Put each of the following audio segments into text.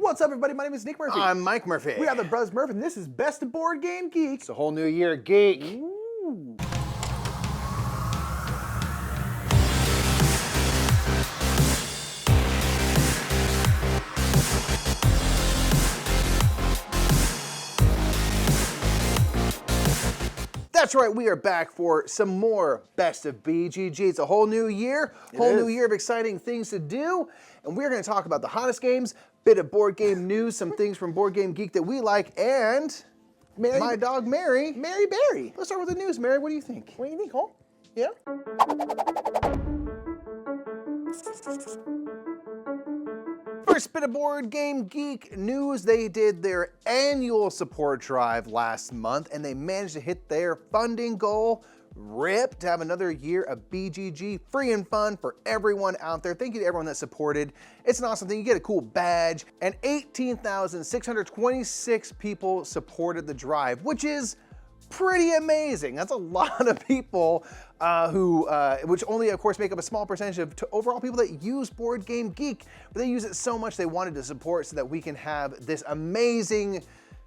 What's up, everybody? My name is Nick Murphy. I'm Mike Murphy. We are the Bros Murphy, and this is Best of Board Game Geek. It's a whole new year, geek. Ooh. That's right, we are back for some more Best of BGG. It's a whole new year, new year of exciting things to do, and we're going to talk about the hottest games, bit of board game news, some things from Board Game Geek that we like, and my dog Mary. Mary Berry. Let's start with the news, Mary. What do you think? What do you think, Cole? Yeah? First bit of Board Game Geek news, they did their annual support drive last month and they managed to hit their funding goal. RIP, to have another year of BGG free and fun for everyone out there. Thank you to everyone that supported. It's an awesome thing. You get a cool badge, and 18,626 people supported the drive, which is pretty amazing. That's a lot of people which only, of course, make up a small percentage of overall people that use Board Game Geek, but they use it so much they wanted to support so that we can have this amazing,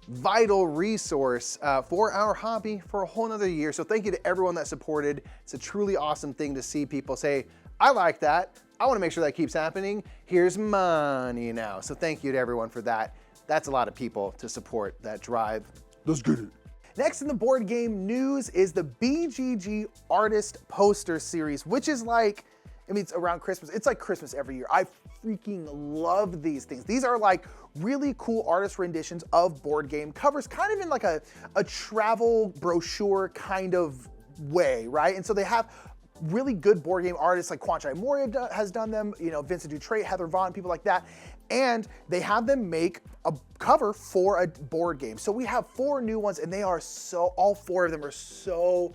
vital resource for our hobby for a whole nother year. So thank you to everyone that supported. It's a truly awesome thing to see people say, I like that. I want to make sure that keeps happening. Here's money now. So thank you to everyone for that. That's a lot of people to support that drive. Let's get it. Next in the board game news is the BGG Artist Poster Series, which is like, I mean, it's around Christmas. It's like Christmas every year. I freaking love these things. These are like really cool artist renditions of board game covers, kind of in like a travel brochure kind of way, right? And so they have really good board game artists like Kwanchai Moria has done them, you know, Vincent Dutrait, Heather Vaughn, people like that. And they have them make a cover for a board game. So we have 4 new ones and they are all 4 of them are so,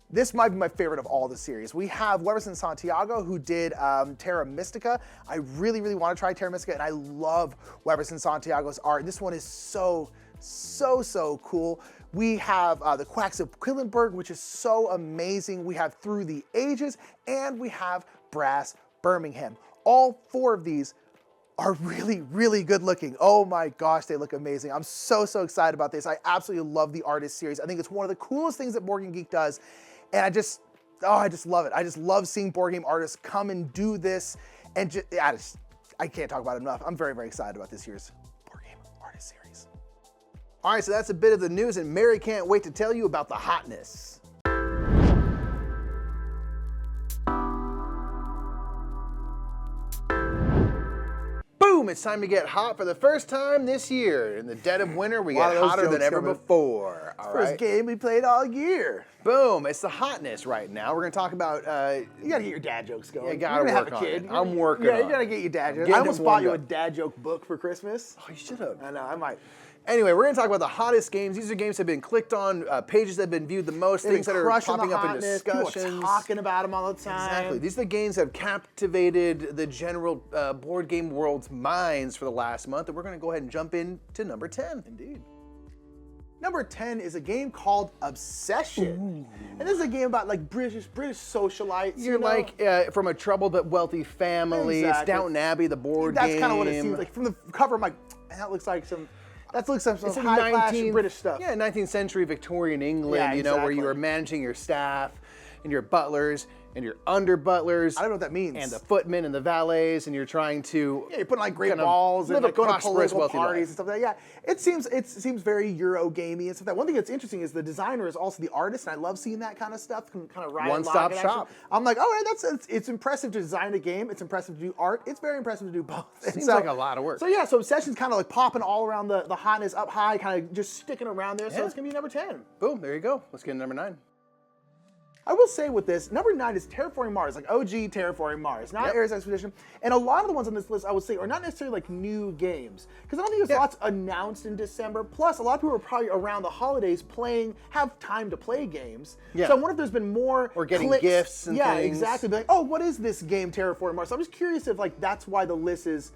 this might be my favorite of all the series. We have Weberson Santiago, who did Terra Mystica. I really, really want to try Terra Mystica, and I love Weberson Santiago's art. This one is so cool. We have the Quacks of Quillenberg, which is so amazing. We have Through the Ages, and we have Brass Birmingham. All 4 of these are really, really good looking. Oh my gosh, they look amazing. I'm so excited about this. I absolutely love the artist series. I think it's one of the coolest things that Board Game Geek does. And I just love it. I just love seeing board game artists come and do this. And I can't talk about it enough. I'm very, very excited about this year's Board Game Artist Series. All right, so that's a bit of the news, and Mary can't wait to tell you about the hotness. Boom, it's time to get hot for the first time this year. In the dead of winter, we get hotter than ever before. All right. First game we played all year. Boom, it's the hotness right now. We're gonna talk about, you gotta get your dad jokes going. You gotta work on it. I'm working on it. Yeah, you gotta get your dad jokes. I almost bought you a dad joke book for Christmas. Oh, you should have. I know, I might. Anyway, we're gonna talk about the hottest games. These are games that have been clicked on, pages that have been viewed the most, things that are popping up in discussions. People are talking about them all the time. Exactly. These are the games that have captivated the general board game world's minds for the last month, and we're gonna go ahead and jump into number 10. Indeed. Number 10 is a game called Obsession. Ooh. And this is a game about like British socialites. You're like from a troubled but wealthy family. Exactly. It's Downton Abbey, the board game. That's kind of what it seems like. From the cover, I'm like, that looks like some high-class British stuff. Yeah, 19th century Victorian England, yeah, you know, where you were managing your staff and your butlers and your under-butlers. I don't know what that means. And the footmen and the valets, and you're trying to... Yeah, you're putting like great balls and like going to political parties and stuff like that. Yeah, it seems very Euro-gamey and stuff like that. One thing that's interesting is the designer is also the artist, and I love seeing that kind of stuff. Kind of one-stop shop. I'm like, all right, it's impressive to design a game. It's impressive to do art. It's very impressive to do both. Seems like a lot of work. So yeah, so Obsession's kind of like popping all around the hotness up high, kind of just sticking around there. So it's gonna be number 10. Boom, there you go. Let's get to number 9. I will say with this, number 9 is Terraforming Mars, like OG Terraforming Mars, not Ares Expedition. And a lot of the ones on this list, I would say, are not necessarily like new games. Because I don't think there's lots announced in December. Plus, a lot of people are probably around the holidays have time to play games. Yeah. So I wonder if there's been more or getting gifts and things. Yeah, exactly. Be like, oh, what is this game, Terraforming Mars? So I'm just curious if like that's why the list is...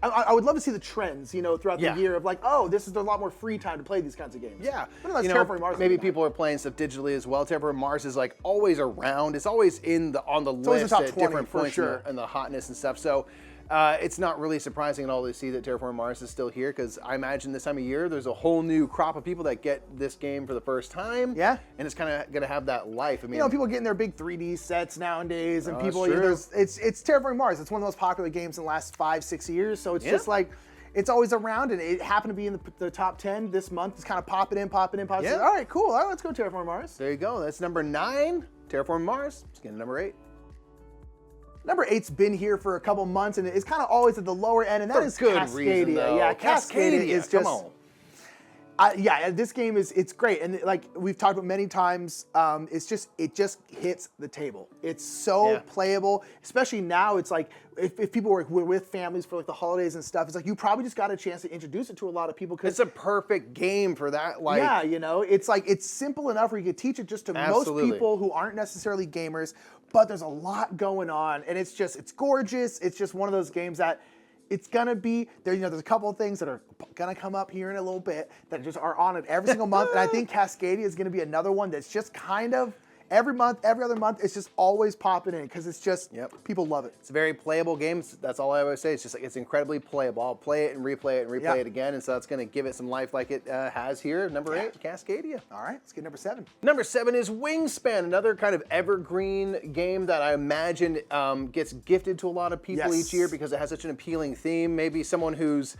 I would love to see the trends, you know, throughout the year of like, oh, there's a lot more free time to play these kinds of games. Yeah. You know, maybe people are playing stuff digitally as well. Terraforming Mars is like always around. It's always on the list at at different points in the hotness and stuff. So It's not really surprising at all to see that Terraforming Mars is still here, because I imagine this time of year there's a whole new crop of people that get this game for the first time. Yeah. And it's kind of going to have that life. I mean, You know, people getting their big 3D sets nowadays, and people, true. it's Terraforming Mars. It's one of the most popular games in the last 5-6 years. So it's just like, it's always around, and it happened to be in the top 10 this month. It's kind of popping in. Yeah. All right, cool. All right, let's go Terraforming Mars. there you go. That's number 9, Terraforming Mars. Let's get to number 8. Number 8's been here for a couple months, and it's kind of always at the lower end, and that is good Cascadia. reason, though. Yeah, Cascadia is just. Come on. Yeah, this game it's great, and like we've talked about many times, it just hits the table. It's so playable, especially now. It's like if people were with families for like the holidays and stuff, it's like you probably just got a chance to introduce it to a lot of people. It's a perfect game for that. Like, yeah, you know, it's like it's simple enough where you could teach it just to most people who aren't necessarily gamers, but there's a lot going on, and it's gorgeous. It's just one of those games that. It's gonna be there. You know, there's a couple of things that are gonna come up here in a little bit that just are on it every single month, and I think Cascadia is gonna be another one that's just kind of every month, every other month. It's just always popping in because it's just people love it. It's a very playable game. That's all I always say. It's just like it's incredibly playable. I'll play it and replay it and replay it again, and so that's gonna give it some life like it has here. Number 8, Cascadia. All right, let's get number 7. Number 7 is Wingspan, another kind of evergreen game that I imagine gets gifted to a lot of people each year because it has such an appealing theme. Maybe someone who's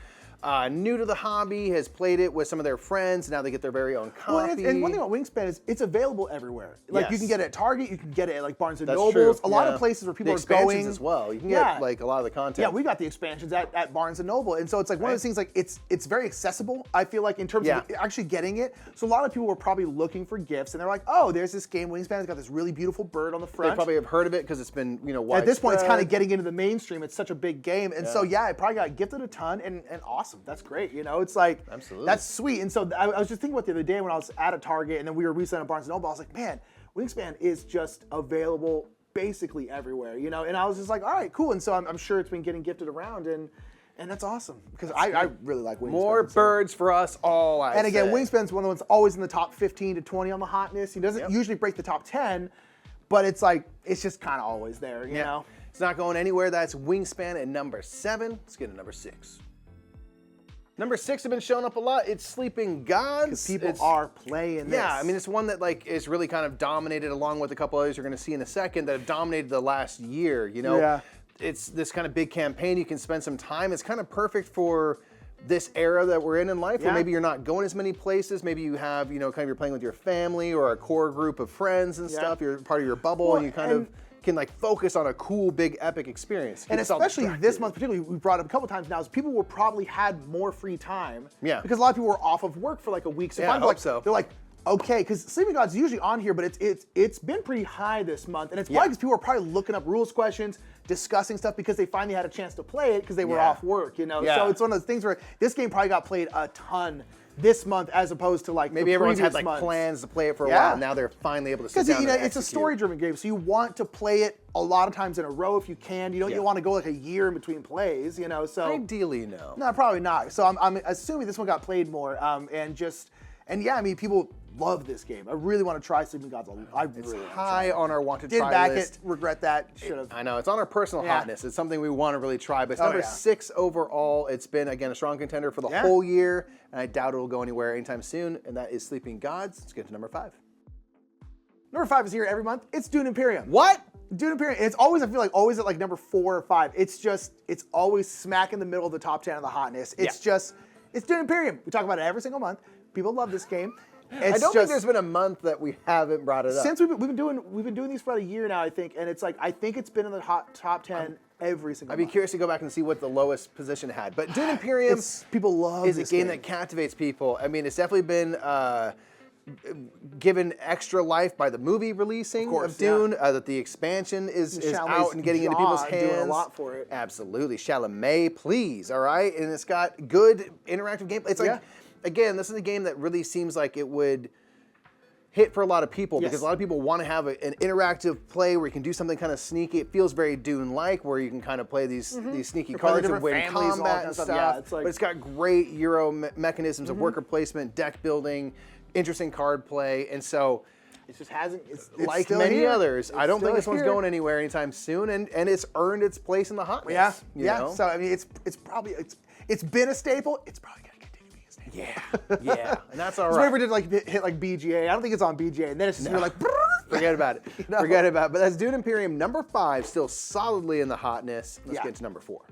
new to the hobby has played it with some of their friends. Now they get their very own copy. Well, and one thing about Wingspan is it's available everywhere. Like you can get it at Target, you can get it at like Barnes and That's Nobles. true. A lot of places where people the are going. expansions as well. You can get like a lot of the content. Yeah, we got the expansions at Barnes and Noble, and so it's like one of those things. Like it's very accessible. I feel like in terms of actually getting it. So a lot of people were probably looking for gifts, and they're like, oh, there's this game Wingspan. It's got this really beautiful bird on the front. They probably have heard of it because it's been widespread. At this point, it's kind of getting into the mainstream. It's such a big game, and so it probably got gifted a ton, and awesome. That's great. You know, it's like that's sweet. And so I was just thinking about the other day when I was at a Target, and then we were recently at Barnes and Noble. I was like, man, Wingspan is just available basically everywhere. You know, and I was just like, all right, cool. And so I'm sure it's been getting gifted around, and that's awesome because I really like Wingspan. More birds for us all. And again, Wingspan's one of the ones always in the top 15 to 20 on the hotness. He doesn't usually break the top 10, but it's like it's just kind of always there. You know, it's not going anywhere. That's Wingspan at number 7. Let's get to number 6. Number 6 have been showing up a lot. It's Sleeping Gods. People are playing this. Yeah, I mean, it's one that like is really kind of dominated along with a couple others you're going to see in a second that have dominated the last year, you know? Yeah. It's this kind of big campaign. You can spend some time. It's kind of perfect for this era that we're in life where maybe you're not going as many places. Maybe you have, kind of you're playing with your family or a core group of friends and stuff. You're part of your bubble and you kind of can like focus on a cool, big, epic experience. And especially this month, particularly, we brought up a couple times now, is people will probably had more free time. Yeah. Because a lot of people were off of work for like a week. So I hope so. They're like, okay, because Sleeping Gods is usually on here, but it's been pretty high this month. And it's probably because people are probably looking up rules questions, discussing stuff because they finally had a chance to play it because they were off work, So it's one of those things where this game probably got played a ton this month as opposed to like maybe everyone's had like plans to play it for a while. Now they're finally able to sit down and it's a story-driven game, so you want to play it a lot of times in a row if you can. You don't want to go like a year in between plays, So ideally, no. No, probably not. So I'm assuming this one got played more, people love this game. I really want to try Sleeping Gods. It's high on our want to try list. Didn't back it. Regret that. Should have. I know. It's on our personal hotness. It's something we want to really try. But it's number 6 overall. It's been, again, a strong contender for the whole year. And I doubt it'll go anywhere anytime soon. And that is Sleeping Gods. Let's get to number 5. Number 5 is here every month. It's Dune Imperium. What? Dune Imperium. It's always, I feel like, always at like number 4 or 5. It's always smack in the middle of the top 10 of the hotness. It's Dune Imperium. We talk about it every single month. People love this game. I don't think there's been a month that we haven't brought it up. Since we've been doing these for about a year now, I think, and it's like I think it's been in the top 10 every single month. I'd be curious to go back and see what the lowest position had. But Dune Imperium people love is this a game that captivates people. I mean, it's definitely been given extra life by the movie releasing of Dune. That the expansion is out and getting into people's hands. Doing a lot for it. Absolutely, Chalamet, please. All right, and it's got good interactive gameplay. It's like. Again, this is a game that really seems like it would hit for a lot of people because a lot of people want to have an interactive play where you can do something kind of sneaky. It feels very Dune-like where you can kind of play these sneaky cards and win combat and stuff. Yeah, but it's got great Euro mechanisms of worker placement, deck building, interesting card play, and so It just hasn't. It's like still many here. others, I don't think this one's here. going anywhere anytime soon, and it's earned its place in the hotness. Yeah, you yeah. know? So I mean, it's probably it's been a staple. It's probably gonna continue being a staple. Yeah, and that's all So right. we ever did like hit like BGA. I don't think it's on BGA, and then it's just you're like. Forget about it. You know? Forget about it. But that's Dune Imperium number 5, still solidly in the hotness. Let's get to number 4.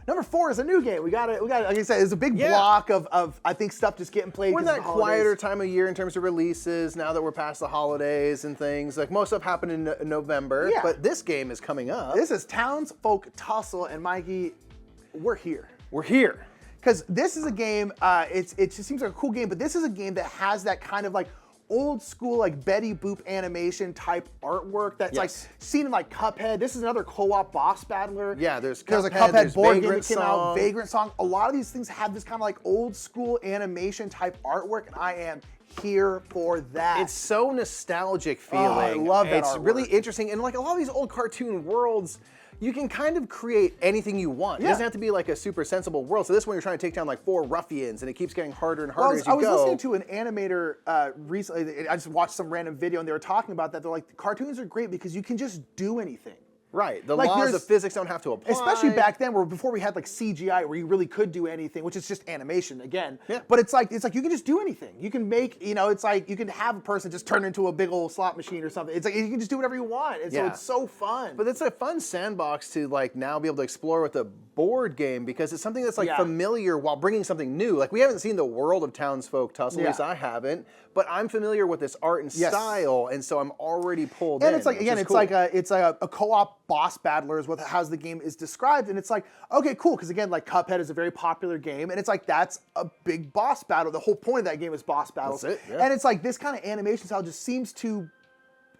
Number 4 is a new game. We got it. Like I said, it's a big block of I think stuff just getting played. We're in that quieter time of year in terms of releases. Now that we're past the holidays and things, like most stuff happened in November. Yeah. But this game is coming up. This is Townsfolk Tussle, and Mikey, we're here. We're here. Because this is a game, it just seems like a cool game, but this is a game that has that kind of like old school like Betty Boop animation type artwork that's like seen in like Cuphead. This is another co-op boss battler. Yeah, there's a Cuphead board game that came out, Vagrant Song. A lot of these things have this kind of like old school animation type artwork, and I am here for that. It's so nostalgic feeling. I love that It's artwork. really interesting, and like a lot of these old cartoon worlds, you can kind of create anything you want. It doesn't have to be like a super sensible world. So this one you're trying to take down like 4 ruffians, and it keeps getting harder and harder as you go. I was listening to an animator recently. I just watched some random video, and they were talking about that. They're like, cartoons are great because you can just do anything. Right. The Like, laws there's- of physics don't have to apply. Especially back then, before we had like CGI, where you really could do anything, which is just animation again. Yeah. But it's like you can just do anything. You can make, it's like you can have a person just turn into a big old slot machine or something. It's like you can just do whatever you want, and so it's so fun. But it's a fun sandbox to like now be able to explore with a board game because it's something that's like familiar while bringing something new. Like we haven't seen the world of Townsfolk Tussle, at least I haven't, but I'm familiar with this art and style, and so I'm already pulled in. And it's like again, it's like a co-op boss battler is how's the game is described, and it's like okay, cool, because again, like Cuphead is a very popular game, and it's like that's a big boss battle. The whole point of that game is boss battles, That's it, yeah. and it's like this kind of animation style just seems to,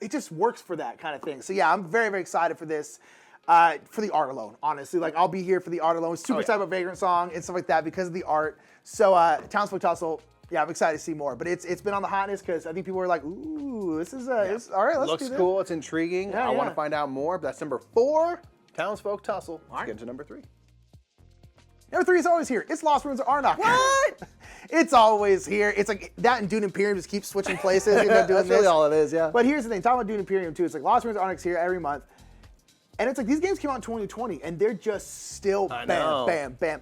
it just works for that kind of thing. So yeah, I'm very very excited for this. For the art alone, honestly, like I'll be here for the art alone. Super excited about Vagrant Song and stuff like that because of the art. So Townsfolk Tussle, yeah, I'm excited to see more. But it's been on the hotness because I think people were like, ooh, this is all right. Let's looks do this. cool. It's intriguing. I want to find out more. But that's number 4, Townsfolk Tussle. Let's get into number 3. Number 3 is always here. It's Lost Ruins of Arnak. What? It's always here. It's like that and Dune Imperium just keep switching places. Doing That's really all it is, yeah. But here's the thing. Talking about Dune Imperium too. It's like Lost Ruins of Arnak's here every month. And it's like these games came out in 2020, and they're just still bam,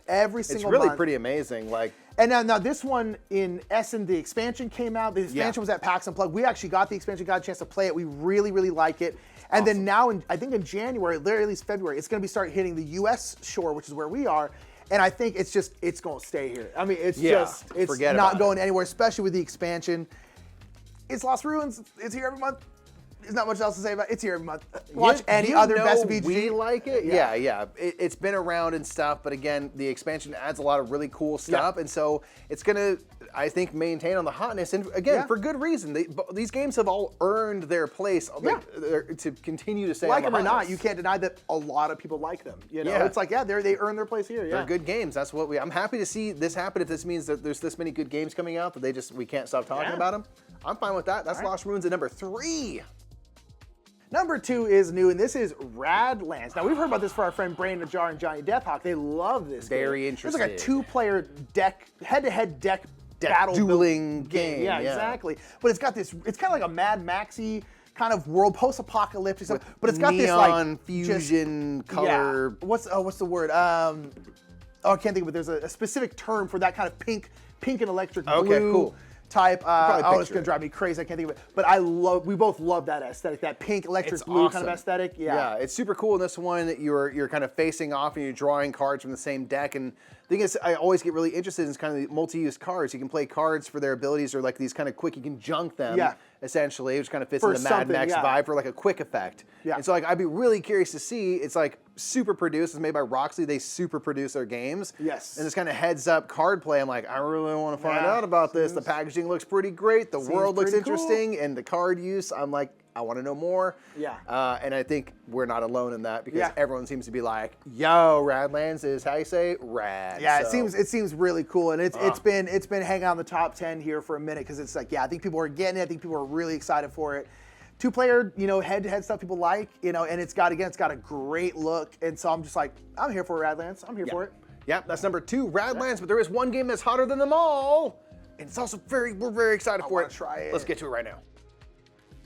every single month. It's really pretty amazing. Like, and now this one in Essen, the expansion came out. The expansion was at PAX Unplugged. We actually got the expansion, got a chance to play it. We really, really like it. And then now, I think in January, literally at least February, it's going to be start hitting the U.S. shore, which is where we are. And I think it's going to stay here. I mean, it's not going anywhere, especially with the expansion. It's Lost Ruins. It's here every month. There's not much else to say about it. It's here every month. Watch any other Best of BGG. We like it. Yeah. It's been around and stuff, but again, the expansion adds a lot of really cool stuff, and so it's gonna, I think, maintain on the hotness. And again, for good reason. These games have all earned their place to continue to stay. Like on them the or hotness. not, you can't deny that a lot of people like them. It's like they earn their place here. They're good games. That's what I'm happy to see this happen. If this means that there's this many good games coming out that we can't stop talking about them, I'm fine with that. That's Lost Ruins at number 3. Number 2 is new, and this is Radlands. Now, we've heard about this for our friend Brain Najar and Johnny Deathhawk. They love this game. Very interesting. It's like a 2-player head-to-head deck battle dueling game. Yeah, exactly. But it's got this, it's kind of like a Mad Maxy kind of world, post-apocalyptic stuff. But it's got this like fusion color. Yeah. What's the word? I can't think of it. There's a specific term for that kind of pink and electric blue. Type. It's gonna drive me crazy. I can't think of it. But we both love that aesthetic, that pink electric blue kind of aesthetic. Yeah, it's super cool in this one. You're kind of facing off and you're drawing cards from the same deck. And the thing is, I always get really interested in kind of the multi-use cards. You can play cards for their abilities, or like these kind of quick. You can junk them. Essentially, which kind of fits in the Mad Max vibe for like a quick effect. And so like I'd be really curious to see. It's like super produced. It's made by Roxley. They super produce their games. Yes. And this kind of heads up card play. I'm like, I really want to find out about this. The packaging looks pretty great. The world looks interesting, and the card use. I'm like, I want to know more. Yeah. And I think we're not alone in that because everyone seems to be like, yo, Radlands is how you say rad. Yeah, so. It seems really cool, and it's been hanging on the top 10 here for a minute because it's like I think people are getting it. I think people are really excited for it. 2-player, head-to-head stuff people like, and it's got a great look, and so I'm just like, I'm here for Radlands. I'm here for it. Yep, that's number 2, Radlands. But there is one game that's hotter than them all, and it's also we're very excited for it. Try it. Let's get to it right now.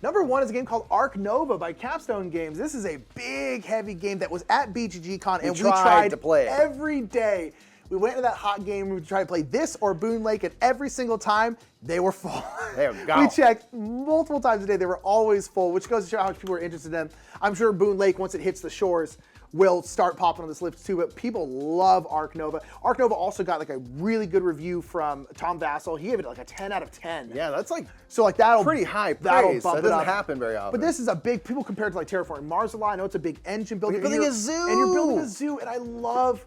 Number 1 is a game called Arc Nova by Capstone Games. This is a big, heavy game that was at BGG Con, and we tried to play it every day. We went to that hot game room to try to play this or Boon Lake, and every single time, they were full. There we go. We checked multiple times a day. They were always full, which goes to show how much people are interested in them. I'm sure Boon Lake, once it hits the shores, will start popping on this list too, but people love Arc Nova. Arc Nova also got like a really good review from Tom Vassell. He gave it like a 10 out of 10. Yeah, that's like so like that'll pretty high that'll praise. bump That it doesn't up. happen very often. But this is a big, people compare it to like Terraforming Mars a lot. I know it's a big engine builder. But you're building a zoo. And you're building a zoo, and I love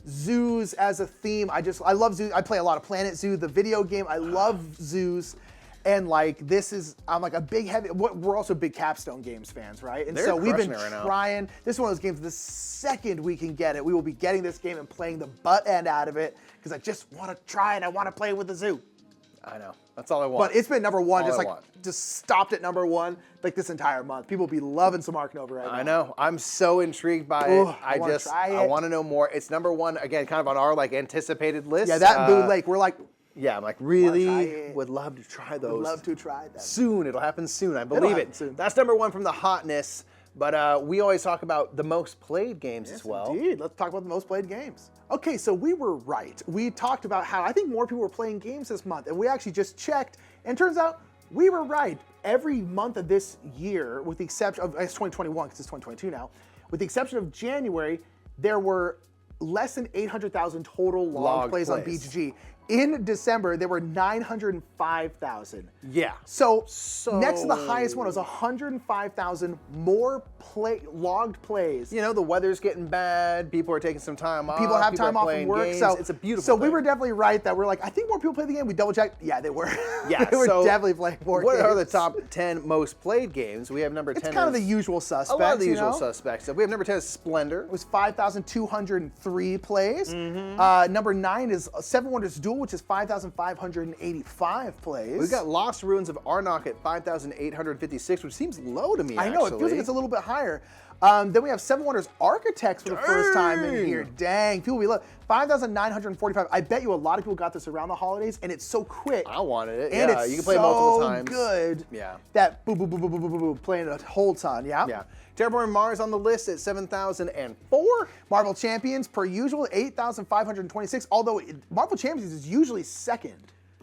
zoos as a theme. I love zoos. I play a lot of Planet Zoo, the video game. I love zoos. And like this is, I'm like a big heavy. We're also big Capstone Games fans, right? And They're so we've been crushing it right now. trying. This is one of those games. The second we can get it, we will be getting this game and playing the butt end out of it because I just want to try and I want to play with the zoo. I know. That's all I want. But it's been number 1, All I want. just stopped at number 1 like this entire month. People be loving some Arc Nova right now. I know. I'm so intrigued by Ooh, it. I wanna try I it. want to know more. It's number 1 again, kind of on our like anticipated list. Yeah, that and Boon Lake. We're like, Yeah, I'm like try really it. would love to try those. would love to try that. Soon. It'll happen soon. I believe happen it. soon. That's number 1 from the hotness. But we always talk about the most played games as well. Indeed. Let's talk about the most played games. Okay, so we were right. We talked about how I think more people were playing games this month, and we actually just checked, and turns out we were right. Every month of this year, with the exception of, it's 2021 because it's 2022 now, with the exception of January, there were less than 800,000 total log plays on BGG. In December, there were 905,000. Yeah. So next to the highest one was 105,000 more logged plays. You know, the weather's getting bad. People are taking some time off. People have time are off playing from work, games. so it's a beautiful So thing. we were definitely right that we're like, I think more people play the game. We double checked. Yeah, they were. Yeah, they were so definitely playing more What games. are the top 10 most played games? We have number 10. It's kind of as the usual suspects. a lot of the you usual know? suspects. So we have number 10 is Splendor. It was 5,203 plays. Number 9 is Seven Wonders Duel, which is 5,585 plays. We've got Lost Ruins of Arnak at 5,856, which seems low to me, I know, it feels like it's a little bit higher. Then we have Seven Wonders Architects for the first time in here. Dang, people we love. 5,945. I bet you a lot of people got this around the holidays, and it's so quick. I wanted it. And Yeah, it's you can play so multiple times. good. Yeah. That boom, boom, boom, boom, boom, boom, boom, boom, playing a whole ton. Yeah. Yeah. Terraforming Mars on the list at 7,004. Marvel Champions, per usual, 8,526. Although Marvel Champions is usually second,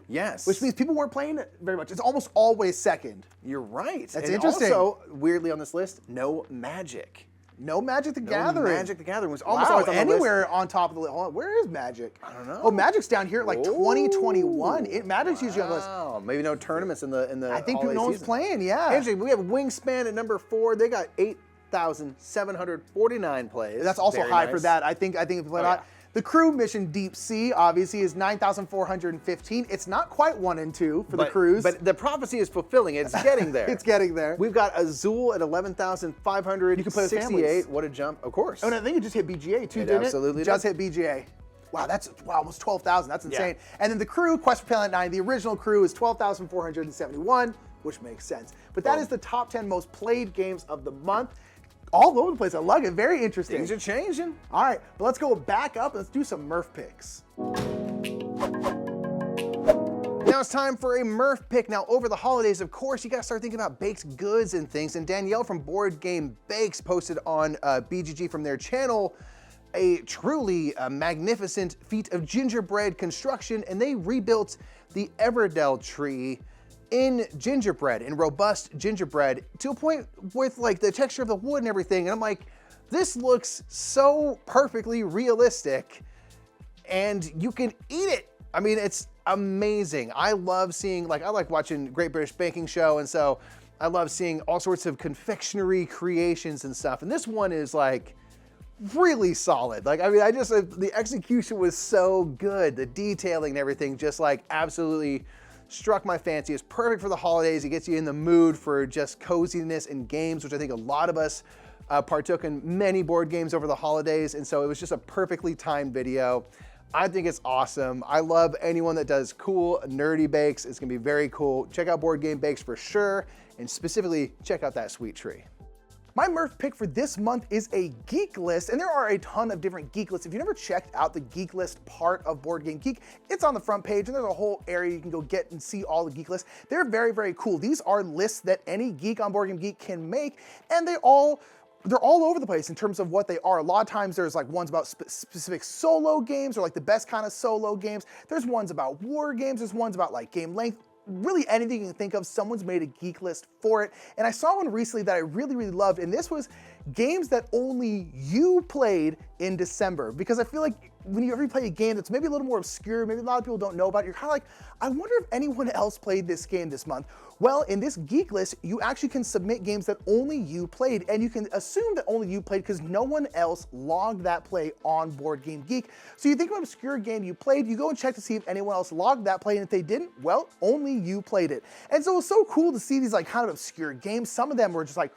Yes. which means people weren't playing it very much. It's almost always second. You're right. That's and interesting. Also, weirdly on this list, no Magic. No Magic the No Gathering. Magic the Gathering was almost Wow, always on the list. anywhere on top of the list. Hold on, where is Magic? I don't know. Oh, Magic's down here at like Ooh. 2021. Magic's usually on the list. Wow. Maybe no tournaments in the I think holiday no one's season. playing, yeah. Interesting. We have Wingspan at number 4. They got 8,749 plays. That's also Very high nice. for that. I think if you play a lot. yeah. The crew mission Deep Sea obviously is 9,415. It's not quite 1 and 2 for the cruise. But the prophecy is fulfilling. It's getting there. It's getting there. We've got Azul at 11,568. You can play with families. What a jump. Of course. Oh, and I think it just hit BGA too, It didn't absolutely it? Just did. hit BGA. Wow, that's almost 12,000. That's insane. And then the crew, Quest for Feuerland 9, the original crew is 12,471, which makes sense. But that is the top 10 most played games of the month. All over the place. I love it. Very interesting. Things are changing. All right, but let's go back up and let's do some Murph picks. Now it's time for a Murph pick. Now over the holidays, of course, you gotta start thinking about baked goods and things. And Danielle from Board Game Bakes posted on BGG from their channel a truly magnificent feat of gingerbread construction, and they rebuilt the Everdell tree in gingerbread, in robust gingerbread, to a point with like the texture of the wood and everything. And I'm like, this looks so perfectly realistic, and you can eat it. I mean, it's amazing. I love seeing, like, I like watching Great British Baking Show, and so I love seeing all sorts of confectionery creations and stuff. And this one is like really solid. Like, I mean, the execution was so good. The detailing and everything just like absolutely struck my fancy. It's perfect for the holidays. It gets you in the mood for just coziness and games, which I think a lot of us partook in many board games over the holidays. And so it was just a perfectly timed video. I think it's awesome. I love anyone that does cool, nerdy bakes. It's gonna be very cool. Check out Board Game Bakes for sure, and specifically check out that sweet tree. My Murph pick for this month is a geek list, and there are a ton of different geek lists. If you've never checked out the geek list part of BoardGameGeek, it's on the front page, and there's a whole area you can go get and see all the geek lists. They're very, very cool. These are lists that any geek on BoardGameGeek can make, and they're all over the place in terms of what they are. A lot of times there's like ones about specific solo games or like the best kind of solo games. There's ones about war games. There's ones about like game length. Really anything you can think of, someone's made a geek list for it. And I saw one recently that I really, really loved, and this was games that only you played in December. Because I feel like when you ever play a game that's maybe a little more obscure, maybe a lot of people don't know about it, you're kind of like, I wonder if anyone else played this game this month. Well, in this geek list, you actually can submit games that only you played, and you can assume that only you played because no one else logged that play on BoardGameGeek. So you think of an obscure game you played, you go and check to see if anyone else logged that play, and if they didn't, well, only you played it. And so it was so cool to see these like kind of obscure games. Some of them were just like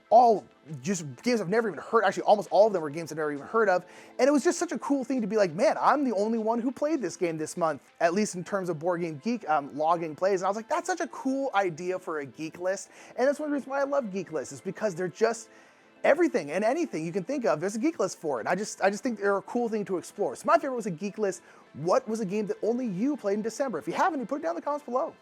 all just games I've never even heard. Actually, almost all of them were games I've never even heard of. And it was just such a cool thing to be like, man, I'm the only one who played this game this month, at least in terms of BoardGameGeek logging plays. And I was like, that's such a cool idea for a geek list. And that's one of the reasons why I love geek lists, is because they're just everything and anything you can think of, there's a geek list for it. I just think they're a cool thing to explore. So my favorite was a geek list. What was a game that only you played in December? If you have any, put it down in the comments below.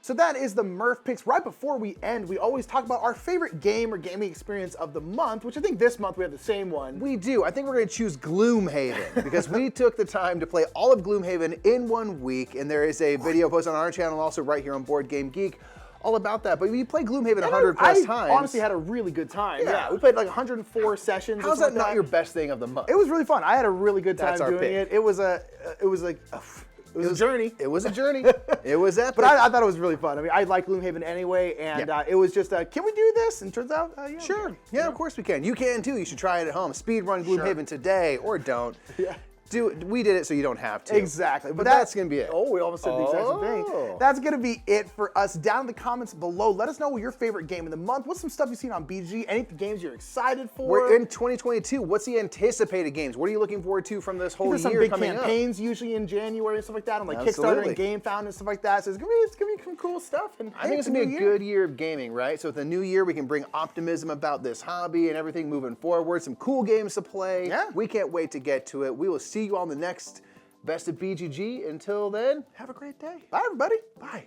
So that is the Murph picks. Right before we end, we always talk about our favorite game or gaming experience of the month, which I think this month we have the same one. We do. I think we're going to choose Gloomhaven because we took the time to play all of Gloomhaven in 1 week, and there is a video posted on our channel, also right here on BoardGameGeek, all about that. But we played Gloomhaven 100 plus times. I honestly had a really good time. Yeah, we played like 104 sessions. How's that not your best thing of the month? It was really fun. I had a really good time doing it. It was a journey. It was a journey. It was epic. But I thought it was really fun. I mean, I like Gloomhaven anyway, and it was just, can we do this? And turns out, yeah. Sure. Yeah, of course we can. You can too. You should try it at home. Speed run Gloomhaven today, or don't. Yeah. We did it so you don't have to. Exactly. But that's going to be it. Oh, we almost said the exact same thing. That's going to be it for us. Down in the comments below, let us know what your favorite game of the month. What's some stuff you've seen on BG? Any games you're excited for? We're in 2022. What's the anticipated games? What are you looking forward to from this whole year coming up? There's some big campaigns usually in January and stuff like that, on like Kickstarter and GameFound and stuff like that. So it's gonna be some cool stuff. And I think it's gonna be a good year of gaming, right? So with the new year, we can bring optimism about this hobby and everything moving forward. Some cool games to play. Yeah. We can't wait to get to it. We will see you on the next Best of BGG. Until then, have a great day. Bye, everybody. Bye.